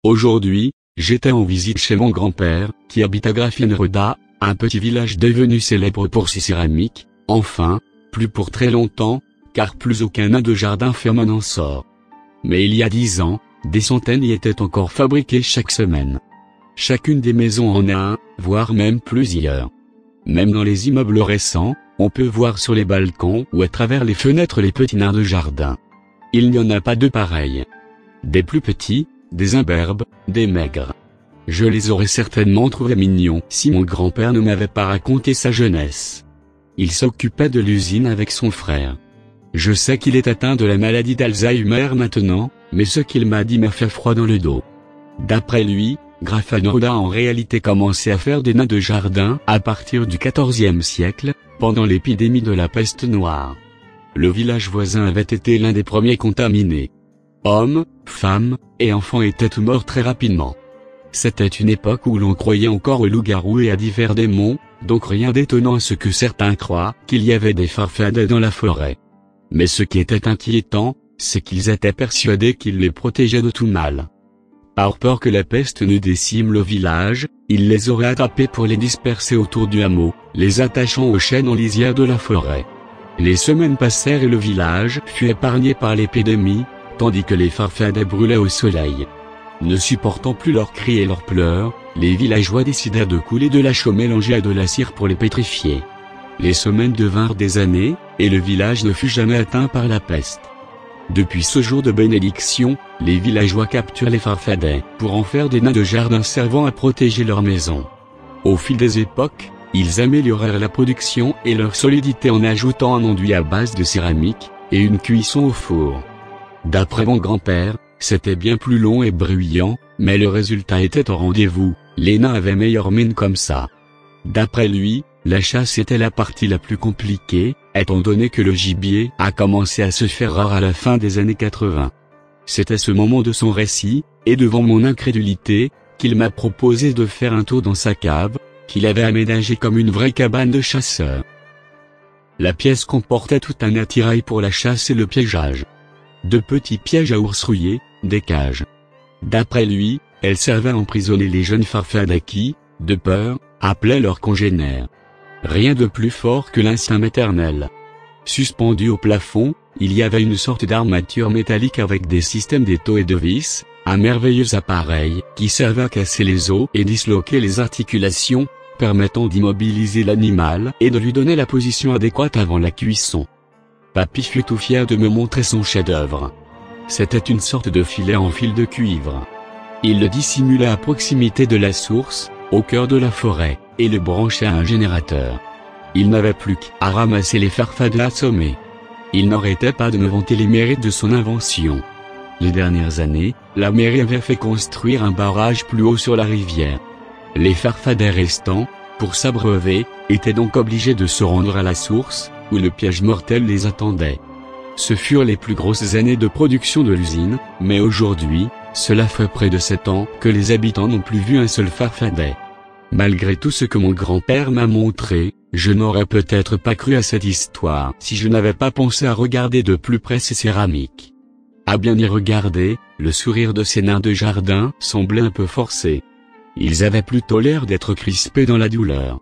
Aujourd'hui, j'étais en visite chez mon grand-père, qui habite à Grafenröda, un petit village devenu célèbre pour ses céramiques, enfin, plus pour très longtemps, car plus aucun nain de jardin ferme n'en sort. Mais il y a 10 ans, des centaines y étaient encore fabriqués chaque semaine. Chacune des maisons en a un, voire même plusieurs. Même dans les immeubles récents, on peut voir sur les balcons ou à travers les fenêtres les petits nains de jardin. Il n'y en a pas de pareils. Des plus petits, des imberbes, des maigres. Je les aurais certainement trouvés mignons si mon grand-père ne m'avait pas raconté sa jeunesse. Il s'occupait de l'usine avec son frère. Je sais qu'il est atteint de la maladie d'Alzheimer maintenant, mais ce qu'il m'a dit m'a fait froid dans le dos. D'après lui, Grafenröda a en réalité commencé à faire des nains de jardin à partir du XIVe siècle, pendant l'épidémie de la peste noire. Le village voisin avait été l'un des premiers contaminés. Hommes, femmes, et enfants étaient tous morts très rapidement. C'était une époque où l'on croyait encore aux loups-garous et à divers démons, donc rien d'étonnant à ce que certains croient qu'il y avait des farfadets dans la forêt. Mais ce qui était inquiétant, c'est qu'ils étaient persuadés qu'ils les protégeaient de tout mal. Par peur que la peste ne décime le village, ils les auraient attrapés pour les disperser autour du hameau, les attachant aux chênes en lisière de la forêt. Les semaines passèrent et le village fut épargné par l'épidémie, tandis que les farfadets brûlaient au soleil. Ne supportant plus leurs cris et leurs pleurs, les villageois décidèrent de couler de la chaux mélangée à de la cire pour les pétrifier. Les semaines devinrent des années, et le village ne fut jamais atteint par la peste. Depuis ce jour de bénédiction, les villageois capturent les farfadets pour en faire des nains de jardin servant à protéger leur maison. Au fil des époques, ils améliorèrent la production et leur solidité en ajoutant un enduit à base de céramique, et une cuisson au four. D'après mon grand-père, c'était bien plus long et bruyant, mais le résultat était au rendez-vous, les nains avaient meilleure mine comme ça. D'après lui, la chasse était la partie la plus compliquée, étant donné que le gibier a commencé à se faire rare à la fin des années 80. C'est à ce moment de son récit, et devant mon incrédulité, qu'il m'a proposé de faire un tour dans sa cave, qu'il avait aménagée comme une vraie cabane de chasseur. La pièce comportait tout un attirail pour la chasse et le piégeage. De petits pièges à ours rouillés, des cages. D'après lui, elle servait à emprisonner les jeunes farfadets qui, de peur, appelaient leurs congénères. Rien de plus fort que l'instinct maternel. Suspendu au plafond, il y avait une sorte d'armature métallique avec des systèmes d'étaux et de vis, un merveilleux appareil qui servait à casser les os et disloquer les articulations, permettant d'immobiliser l'animal et de lui donner la position adéquate avant la cuisson. Papy fut tout fier de me montrer son chef-d'œuvre. C'était une sorte de filet en fil de cuivre. Il le dissimulait à proximité de la source, au cœur de la forêt, et le branchait à un générateur. Il n'avait plus qu'à ramasser les farfadets assommés. Il n'arrêtait pas de me vanter les mérites de son invention. Les dernières années, la mairie avait fait construire un barrage plus haut sur la rivière. Les farfadets restants, pour s'abreuver, étaient donc obligés de se rendre à la source, où le piège mortel les attendait. Ce furent les plus grosses années de production de l'usine, mais aujourd'hui, cela fait près de 7 ans que les habitants n'ont plus vu un seul farfadet. Malgré tout ce que mon grand-père m'a montré, je n'aurais peut-être pas cru à cette histoire si je n'avais pas pensé à regarder de plus près ces céramiques. À bien y regarder, le sourire de ces nains de jardin semblait un peu forcé. Ils avaient plutôt l'air d'être crispés dans la douleur.